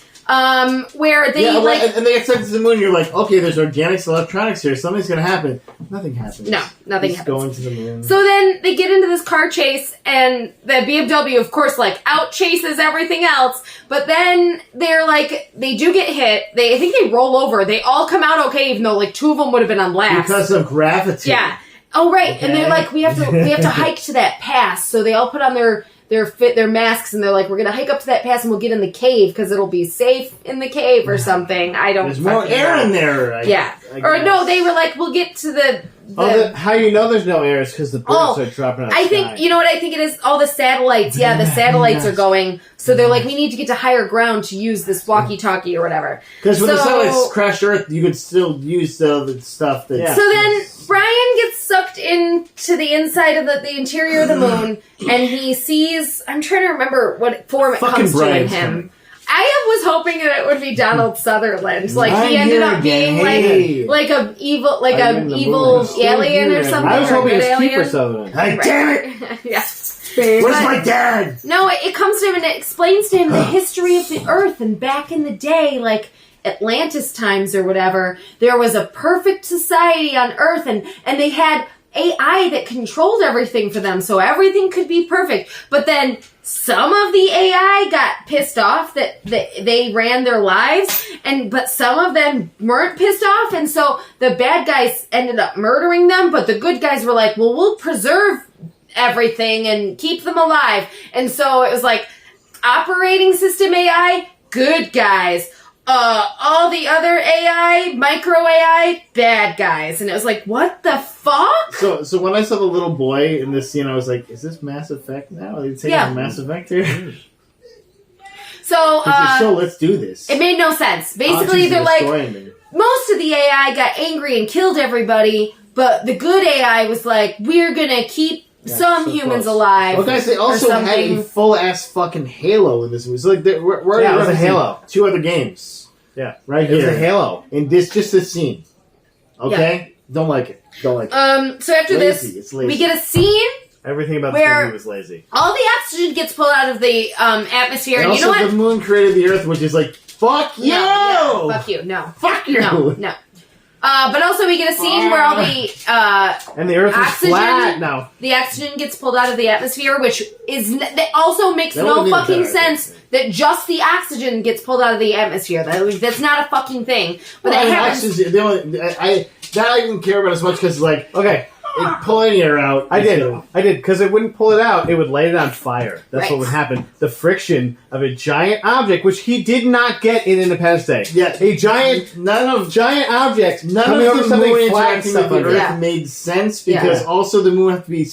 Where they and they get sent to the moon. You're like, okay, there's organics, electronics here. Something's gonna happen. Nothing happens. No, nothing Just happens. Going to the moon. So then they get into this car chase, and the BMW, of course, out chases everything else. But then they're they do get hit. I think they roll over. They all come out okay, even though 2 of them would have been on blast because of gravity. Yeah. Oh right, okay. And they're we have to hike to that pass. So they all put on their masks, and they're we're gonna hike up to that pass, and we'll get in the cave because it'll be safe in the cave or something. I don't. There's more air in there. Or no, they were we'll get to the. How you know there's no air is because the birds are dropping out of the I think, you know what I think it is? All the satellites. Yeah, the satellites are going. So they're we need to get to higher ground to use this walkie-talkie or whatever. Because when the satellites crash Earth, you could still use the stuff that... So then Brian gets sucked into the inside of the interior of the moon, and he sees... I'm trying to remember what form it comes to in him. I was hoping that it would be Donald Sutherland. He ended up being an evil alien or something. I was hoping it was Kiefer Sutherland. Damn it! Yes. Where's my dad? No, it comes to him and it explains to him the history of the Earth, and back in the day, Atlantis times or whatever, there was a perfect society on Earth, and they had AI that controlled everything for them, so everything could be perfect. But then some of the AI got pissed off that they ran their lives, but some of them weren't pissed off, and so the bad guys ended up murdering them, but the good guys were well, we'll preserve everything and keep them alive. And so it was operating system AI, good guys. All the other AI, micro AI, bad guys. And it was what the fuck? So when I saw the little boy in this scene, I was is this Mass Effect now? Are they taking a Mass Effect here? So, let's do this. It made no sense. Basically, they're most of the AI got angry and killed everybody, but the good AI was we're gonna keep some humans alive. Well, guys, they also had a full-ass fucking Halo in this movie. So, we're it was a Halo. 2 other games. Yeah. Right here. It was a Halo. In just this scene. Okay? Yeah. Don't like it. So after this, we get a scene... Everything about this movie was lazy. All the oxygen gets pulled out of the atmosphere, and you know what? the moon created the Earth, which is fuck you! No, fuck you, no. Fuck you! No. But also we get a scene where all the and the Earth is flat now. The oxygen gets pulled out of the atmosphere, which that also makes no fucking sense. That just the oxygen gets pulled out of the atmosphere. That's not a fucking thing. But that happens. I didn't care about as much because okay. It'd pull any air out. I did, because it wouldn't pull it out. It would light it on fire. That's what would happen. The friction of a giant object, which he did not get in Independence Day. Yeah, none of objects. None of the moon interacting with the Earth made sense because also the moon had to be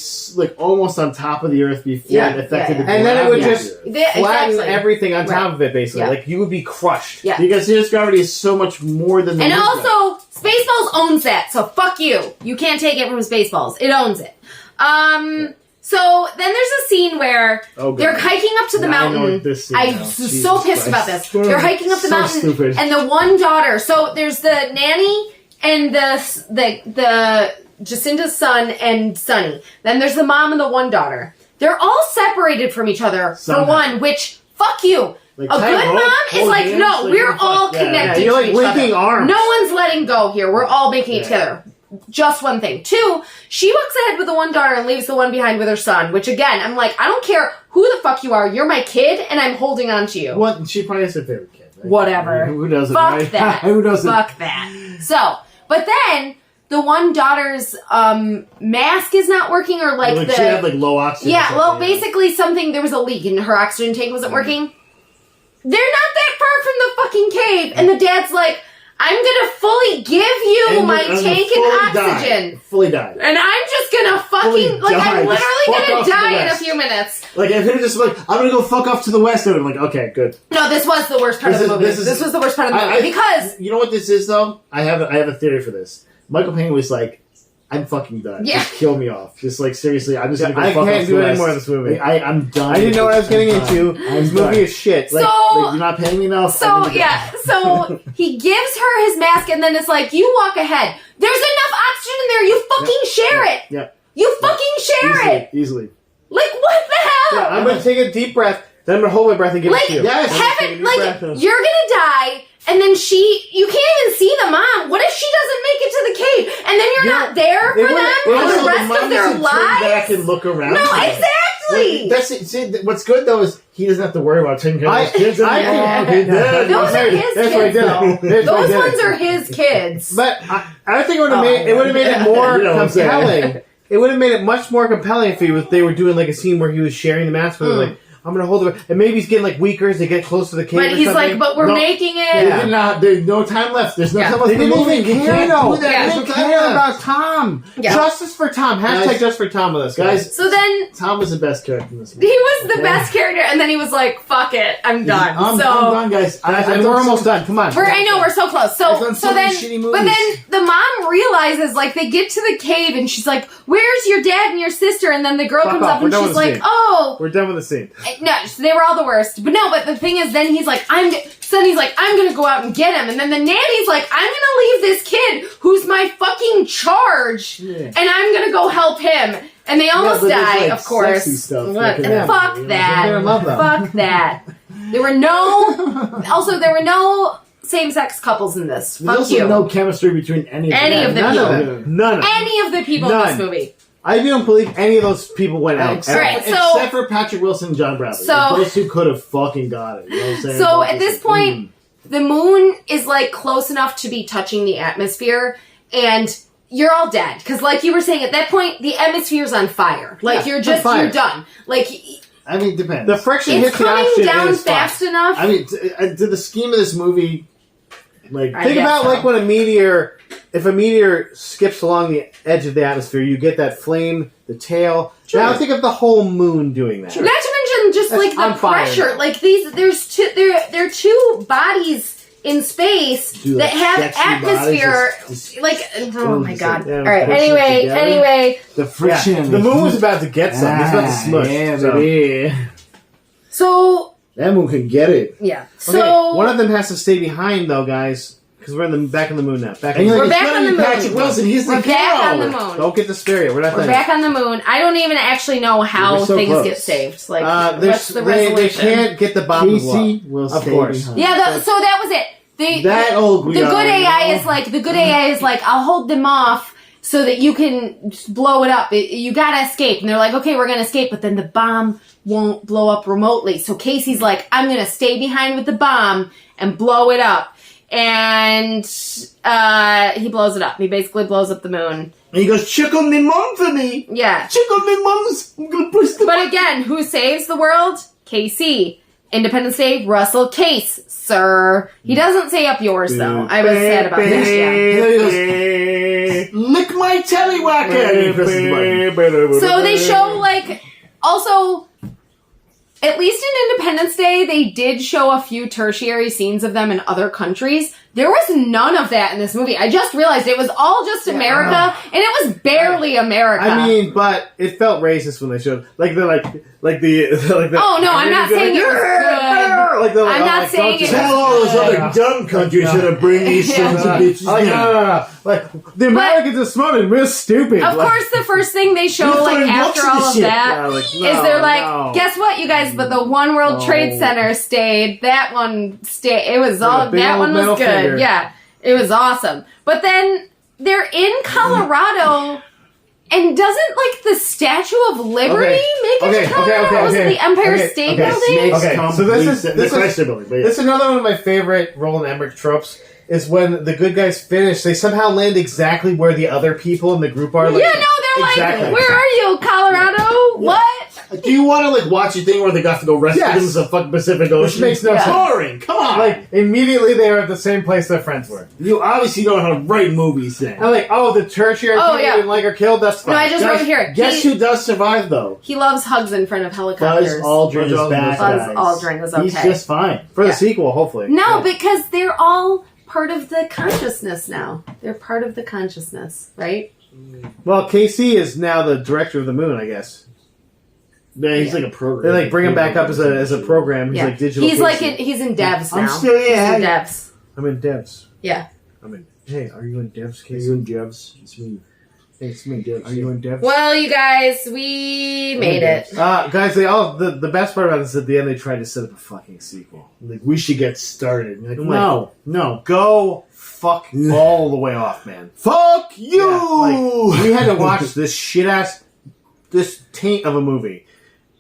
almost on top of the Earth before it affected the gravity. And then it would just flatten everything on top of it, basically. You would be crushed. Yeah. Because Earth's gravity is so much more than the moon. And also, Spaceballs owns that, so fuck you. You can't take it from Spaceballs. It owns it. So then there's a scene where they're hiking up to the mountain. I'm so pissed about this. They're hiking up the mountain, and the one daughter. So there's the nanny and the Jacinta's son and Sonny. Then there's the mom and the one daughter. They're all separated from each other, for one, which, fuck you. Like, a good mom is like, hands, no, like, we're all connected you're to like each linking other. arms. No one's letting go here. We're all making it together. Just one thing. 2, she walks ahead with the one daughter and leaves the one behind with her son, which again, I'm like, I don't care who the fuck you are. You're my kid, and I'm holding on to you. What? She probably has her favorite kid. Right? Whatever. Who doesn't? Fuck right? that. Who doesn't? Fuck that. So, but then the one daughter's mask is not working, or like she had like low oxygen. Yeah, well, basically something, there was a leak and her oxygen tank wasn't working. They're not that far from the fucking cave, and the dad's like, I'm gonna fully give you my tank and oxygen. Fully died. And I'm just gonna fucking, like, I'm literally gonna die in a few minutes. Like, if it just like, I'm gonna go fuck off to the west, and I'm like, okay, good. No, this was the worst part of the movie. This was the worst part of the movie, because... You know what this is, though? I have a theory for this. Michael Payne was like, I'm fucking done. Yeah. Just kill me off. Just like, seriously, I'm just gonna go fuck off to the west. I can't do any more of this movie. Like, I'm done. I didn't know what I was getting into. This movie is shit. Like, you're not paying me enough. So he gives her his mask, and then it's like, you walk ahead. There's enough oxygen in there. You fucking share it. Yep. You fucking share it. Easily. Like, what the hell? Yeah, I'm going to take a deep breath, then I'm going to hold my breath and give it to you. Yes. You're going to die, and then you can't even see the mom. What if she doesn't make it to the cave? And then you're not there for them for the rest of their lives? Turn back and look around. No, exactly. That's it. See, what's good, though, is he doesn't have to worry about taking care of his kids. Those are his kids, though. Those ones are his kids. But I think it would have made it more compelling. It would have made it much more compelling if they were doing like a scene where he was sharing the mask with her, like, I'm gonna hold it, and maybe he's getting like weaker as they get close to the cave. But he's like, but we're making it. There's no time left. There's no time left. They didn't even care though. They didn't care about Tom. Yeah. Justice for Tom. Hashtag just for Tom with us, guys. So then Tom was the best character in this movie. he was the best character, and then he was like, "Fuck it, I'm done." I'm done, guys. We're almost done. Come on. I know we're so close. So then, but then the mom realizes, like, they get to the cave, and she's like, "Where's your dad and your sister?" And then the girl comes up, and she's like, "Oh, we're done with the scene." No, they were all the worst. But no, but the thing is, then he's like, I'm gonna go out and get him. And then the nanny's like, I'm gonna leave this kid who's my fucking charge, and I'm gonna go help him. And they almost die, of course. Stuff Fuck that. Fuck that. There were no same-sex couples in this. There's Fuck you. no chemistry between any of them. None of them. Any of the people in this movie. I don't believe any of those people went out. Except for Patrick Wilson and John Bradley. Those two could have fucking got it. You know what I'm saying? So at this point, the moon is like close enough to be touching the atmosphere, and you're all dead. Because like you were saying, at that point, the atmosphere's on fire. Like you're done. Like, I mean, it depends. The friction hits the coming oxygen down fast enough. I mean, to the scheme of this movie, like think about like when if a meteor skips along the edge of the atmosphere, you get that flame, the tail. Sure. Now think of the whole moon doing that. Sure. Not to mention just like the pressure. Like there are two bodies in space that have atmosphere. Oh my god! All right. Anyway, the friction. Yeah, the moon was about to get some. It's about to smush. Yeah, baby. So that moon can get it. Yeah. So okay, one of them has to stay behind, though, guys. Because we're back on the moon now. We're back on the moon. Patrick Wilson, he's the back on the moon. Don't get the spirit. We're back on the moon. I don't even actually know how things get saved. Like, what's the resolution? They can't get the bomb Casey will of course. Behind. Yeah, so that was it. The good AI is like, I'll hold them off so that you can just blow it up. You gotta escape. And they're like, okay, we're gonna escape, but then the bomb won't blow up remotely. So Casey's like, I'm gonna stay behind with the bomb and blow it up. And he blows it up. He basically blows up the moon. And he goes, check on me mom for me. Yeah. Check on me mom's. I'm gonna push the But again, who saves the world? KC. Independence Day, Russell Case, sir. He doesn't say up yours, though. I was sad about this, yeah. Lick my tellywhacker. So they show, like, also, at least in Independence Day, they did show a few tertiary scenes of them in other countries. There was none of that in this movie. I just realized it was all just America, and it was barely America. I mean, but it felt racist when they showed like the. Oh no, I'm not saying it was good. I'm not saying it. Tell all those other dumb countries how to bring these sons of bitches down. Like the Americans are smart and we're stupid. Of course, the first thing they show, like after all of that, is they're like, guess what, you guys? But the One World Trade Center stayed. That one stayed. It was all. That one was good. Yeah, it was awesome. But then they're in Colorado, and doesn't like the Statue of Liberty make it to Colorado? Was it the Empire State Building? So this is another one of my favorite Rolland Emmerich tropes. Is when the good guys finish, they somehow land exactly where the other people in the group are. Like, yeah, no, they're like, where are you, Colorado? Yeah. What? Do you want to like watch a thing where they got to go rescue them in the fucking Pacific Ocean? Which makes no sense. Boring. Come on. Like immediately they were at the same place their friends were. You obviously don't know how to write movies. Then I'm like, the tertiary people didn't like are killed. That's fine. No, I just wrote here. Guess who does survive though? He loves hugs in front of helicopters. Buzz Aldrin is back. Buzz Aldrin is okay. He's just fine for the sequel, hopefully. No, because they're all part of the consciousness now. They're part of the consciousness, right? Well, KC is now the director of the moon, I guess. Yeah, he's like a program. They like bring him back up as a program. He's like digital. He's like he's in devs now. I'm still He's in devs. I'm in devs. Yeah. Hey, are you in devs, KC? Are you in devs? It's me. Hey, it's me, devs. Are you in devs? Well, you guys, we made it. Guys, the best part about this is at the end they tried to set up a fucking sequel. Like, we should get started. Like, no. Go fuck all the way off, man. Fuck you! Yeah, like, we had to watch this shit-ass, this taint of a movie.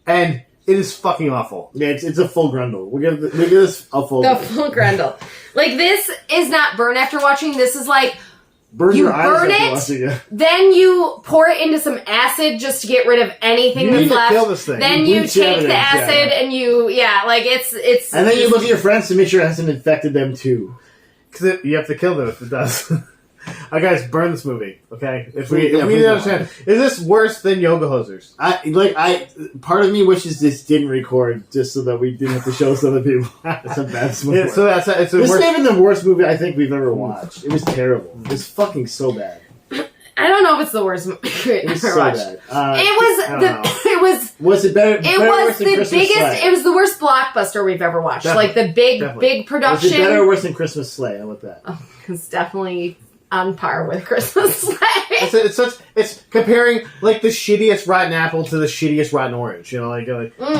And it is fucking awful. Yeah, it's a full grundle. We give this a full grundle. The full grundle. Like, this is not burn after watching. This is like, you burn it, then you pour it into some acid just to get rid of anything that's left. Kill this thing. Then you take the acid and it's... And then you look at your friends to make sure it hasn't infected them too. Because you have to kill them if it does. Guys, burn this movie, okay? If we need to understand, is this worse than Yoga Hosers? Part of me wishes this didn't record just so that we didn't have to show this to other people. That's a bad movie. This is maybe the worst movie I think we've ever watched. It was terrible. It was fucking so bad. I don't know if it's the worst movie it was so bad. Was it better? It was the biggest. Sleigh? It was the worst blockbuster we've ever watched. Definitely. Like the big production. Was it better or worse than Christmas Sleigh? How about that? Oh, it's definitely on par with Christmas Sleigh. It's comparing like the shittiest rotten apple to the shittiest rotten orange. You know,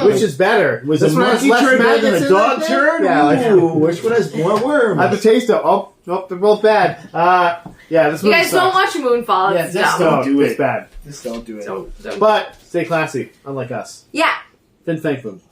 which is better? Was this monkey turd better than a dog turd? Yeah, which one has more worms? I have to taste it. Oh, they're both bad. This you guys don't watch Moonfall. It's dumb. Don't do it. It's bad. Just don't do it. Don't. But stay classy, unlike us. Yeah. Then thank them.